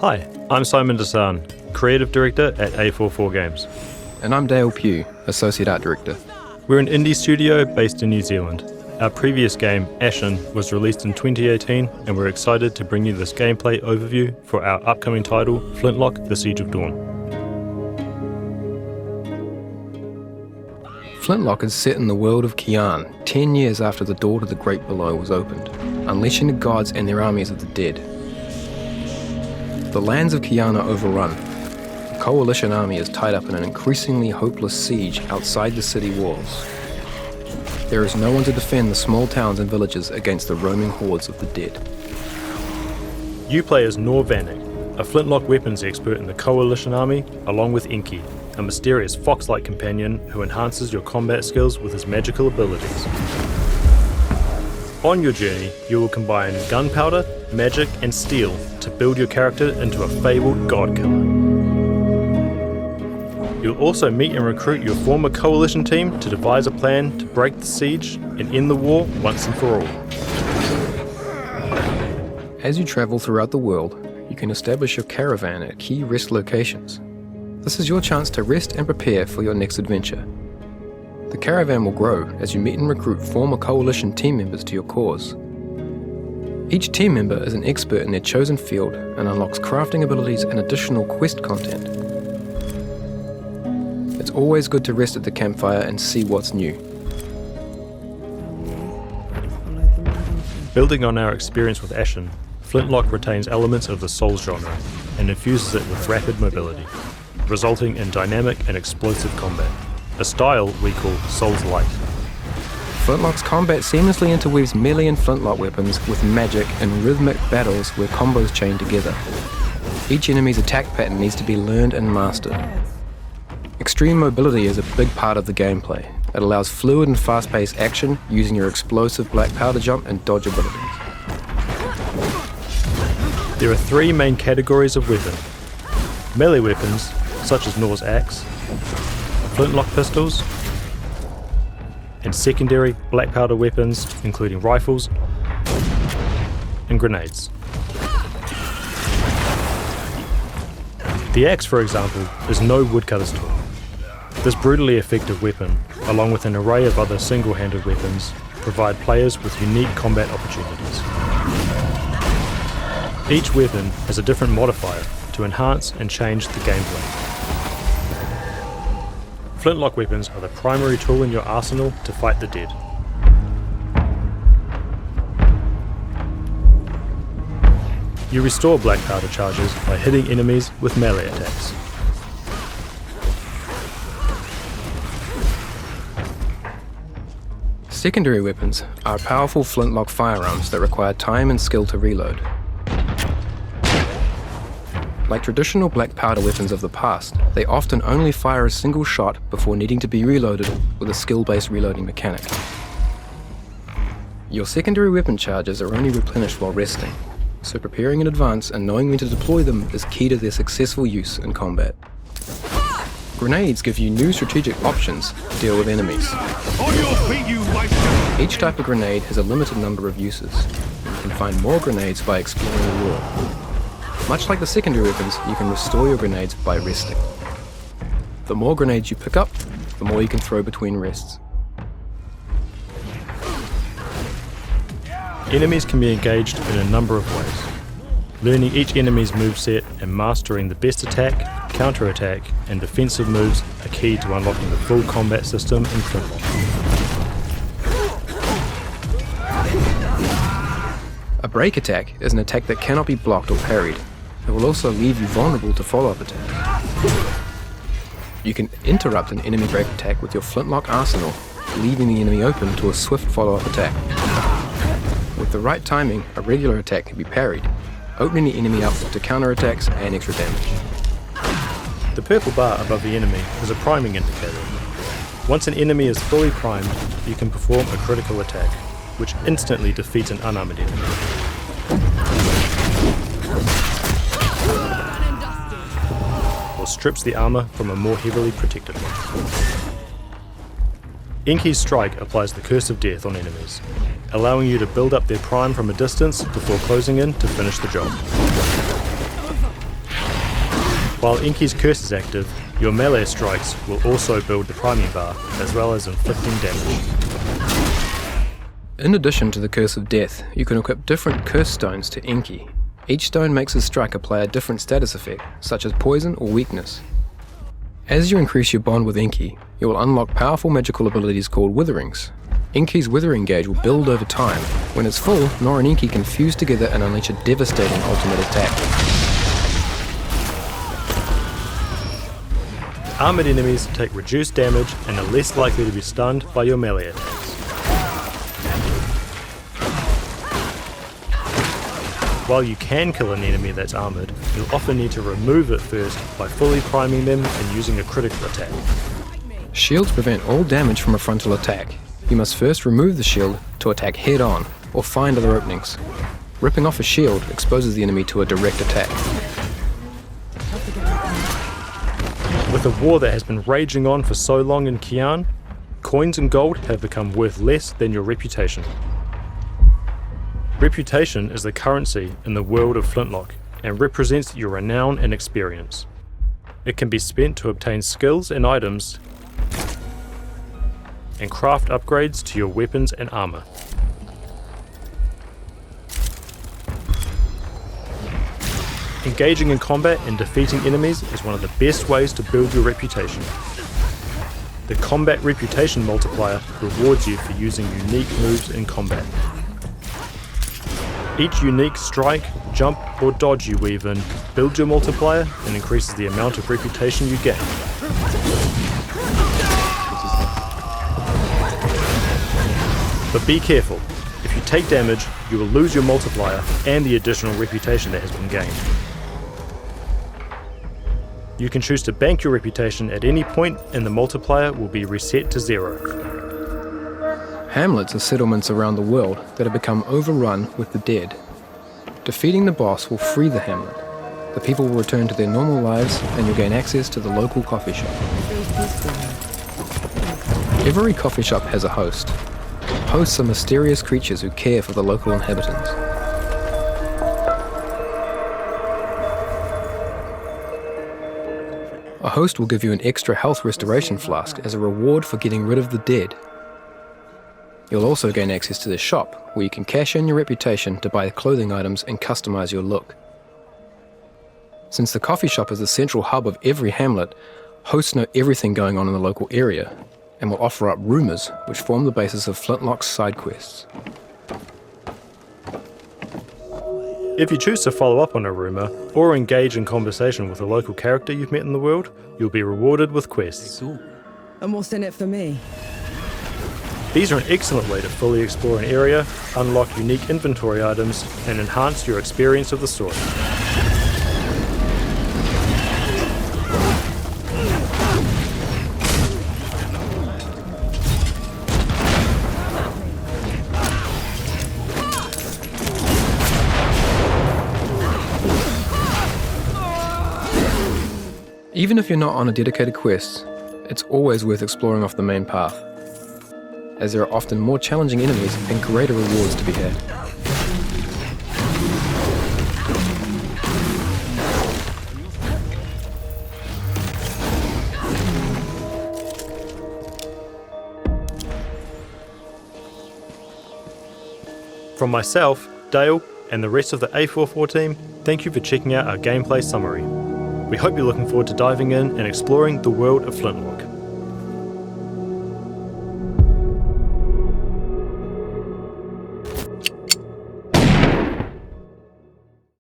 Hi, I'm Simon Desan, Creative Director at A44 Games. And I'm Dale Pugh, Associate Art Director. We're an indie studio based in New Zealand. Our previous game, Ashen, was released in 2018, and we're excited to bring you this gameplay overview for our upcoming title, Flintlock, The Siege of Dawn. Flintlock is set in the world of Kian, 10 years after the door to the Great Below was opened, unleashing the gods and their armies of the dead. The lands of Kian are overrun. The Coalition army is tied up in an increasingly hopeless siege outside the city walls. There is no one to defend the small towns and villages against the roaming hordes of the dead. You play as Nor Vanek, a flintlock weapons expert in the Coalition army, along with Inky, a mysterious fox-like companion who enhances your combat skills with his magical abilities. On your journey, you will combine gunpowder, magic and steel to build your character into a fabled god killer. You'll also meet and recruit your former Coalition team to devise a plan to break the siege and end the war once and for all. As you travel throughout the world, you can establish your caravan at key rest locations. This is your chance to rest and prepare for your next adventure. The caravan will grow as you meet and recruit former Coalition team members to your cause. Each team member is an expert in their chosen field and unlocks crafting abilities and additional quest content. It's always good to rest at the campfire and see what's new. Building on our experience with Ashen, Flintlock retains elements of the Souls genre and infuses it with rapid mobility, resulting in dynamic and explosive combat, a style we call Souls Light. Flintlock's combat seamlessly interweaves melee and flintlock weapons with magic and rhythmic battles where combos chain together. Each enemy's attack pattern needs to be learned and mastered. Extreme mobility is a big part of the gameplay. It allows fluid and fast-paced action using your explosive black powder jump and dodge abilities. There are three main categories of weapon. Melee weapons, such as Nor's axe, flintlock pistols, and secondary black powder weapons, including rifles and grenades. The axe, for example, is no woodcutter's tool. This brutally effective weapon, along with an array of other single-handed weapons, provide players with unique combat opportunities. Each weapon has a different modifier to enhance and change the gameplay. Flintlock weapons are the primary tool in your arsenal to fight the dead. You restore black powder charges by hitting enemies with melee attacks. Secondary weapons are powerful flintlock firearms that require time and skill to reload. Like traditional black powder weapons of the past, they often only fire a single shot before needing to be reloaded with a skill-based reloading mechanic. Your secondary weapon charges are only replenished while resting, so preparing in advance and knowing when to deploy them is key to their successful use in combat. Grenades give you new strategic options to deal with enemies. On your feet, you waster! Each type of grenade has a limited number of uses. You can find more grenades by exploring the world. Much like the secondary weapons, you can restore your grenades by resting. The more grenades you pick up, the more you can throw between rests. Enemies can be engaged in a number of ways. Learning each enemy's moveset and mastering the best attack, counter-attack, and defensive moves are key to unlocking the full combat system in Flintlock. A break attack is an attack that cannot be blocked or parried. It will also leave you vulnerable to follow-up attacks. You can interrupt an enemy break attack with your flintlock arsenal, leaving the enemy open to a swift follow-up attack. With the right timing, a regular attack can be parried, opening the enemy up to counterattacks and extra damage. The purple bar above the enemy is a priming indicator. Once an enemy is fully primed, you can perform a critical attack, which instantly defeats an unarmored enemy. Or strips the armor from a more heavily protected one. Inky's strike applies the Curse of Death on enemies, allowing you to build up their prime from a distance before closing in to finish the job. While Inky's curse is active, your melee strikes will also build the priming bar, as well as inflicting damage. In addition to the Curse of Death, you can equip different curse stones to Inky. Each stone makes a striker play a different status effect, such as poison or weakness. As you increase your bond with Inky, you will unlock powerful magical abilities called Witherings. Inky's Withering gauge will build over time. When it's full, Nor and Inky can fuse together and unleash a devastating ultimate attack. Armoured enemies take reduced damage and are less likely to be stunned by your melee attacks. While you can kill an enemy that's armoured, you'll often need to remove it first by fully priming them and using a critical attack. Shields prevent all damage from a frontal attack. You must first remove the shield to attack head-on, or find other openings. Ripping off a shield exposes the enemy to a direct attack. With a war that has been raging on for so long in Kian, coins and gold have become worth less than your reputation. Reputation is the currency in the world of Flintlock and represents your renown and experience. It can be spent to obtain skills and items and craft upgrades to your weapons and armor. Engaging in combat and defeating enemies is one of the best ways to build your reputation. The combat reputation multiplier rewards you for using unique moves in combat. Each unique strike, jump or dodge you weave in builds your multiplier and increases the amount of reputation you gain. But be careful, if you take damage, you will lose your multiplier and the additional reputation that has been gained. You can choose to bank your reputation at any point and the multiplier will be reset to 0. Hamlets are settlements around the world that have become overrun with the dead. Defeating the boss will free the hamlet. The people will return to their normal lives and you'll gain access to the local coffee shop. Every coffee shop has a host. Hosts are mysterious creatures who care for the local inhabitants. A host will give you an extra health restoration flask as a reward for getting rid of the dead. You'll also gain access to the shop, where you can cash in your reputation to buy clothing items and customize your look. Since the coffee shop is the central hub of every hamlet, hosts know everything going on in the local area, and will offer up rumours which form the basis of Flintlock's side quests. If you choose to follow up on a rumour, or engage in conversation with a local character you've met in the world, you'll be rewarded with quests. And what's in it for me? These are an excellent way to fully explore an area, unlock unique inventory items, and enhance your experience of the story. Even if you're not on a dedicated quest, it's always worth exploring off the main path, as there are often more challenging enemies and greater rewards to be had. From myself, Dale, and the rest of the A44 team, thank you for checking out our gameplay summary. We hope you're looking forward to diving in and exploring the world of Flintlock.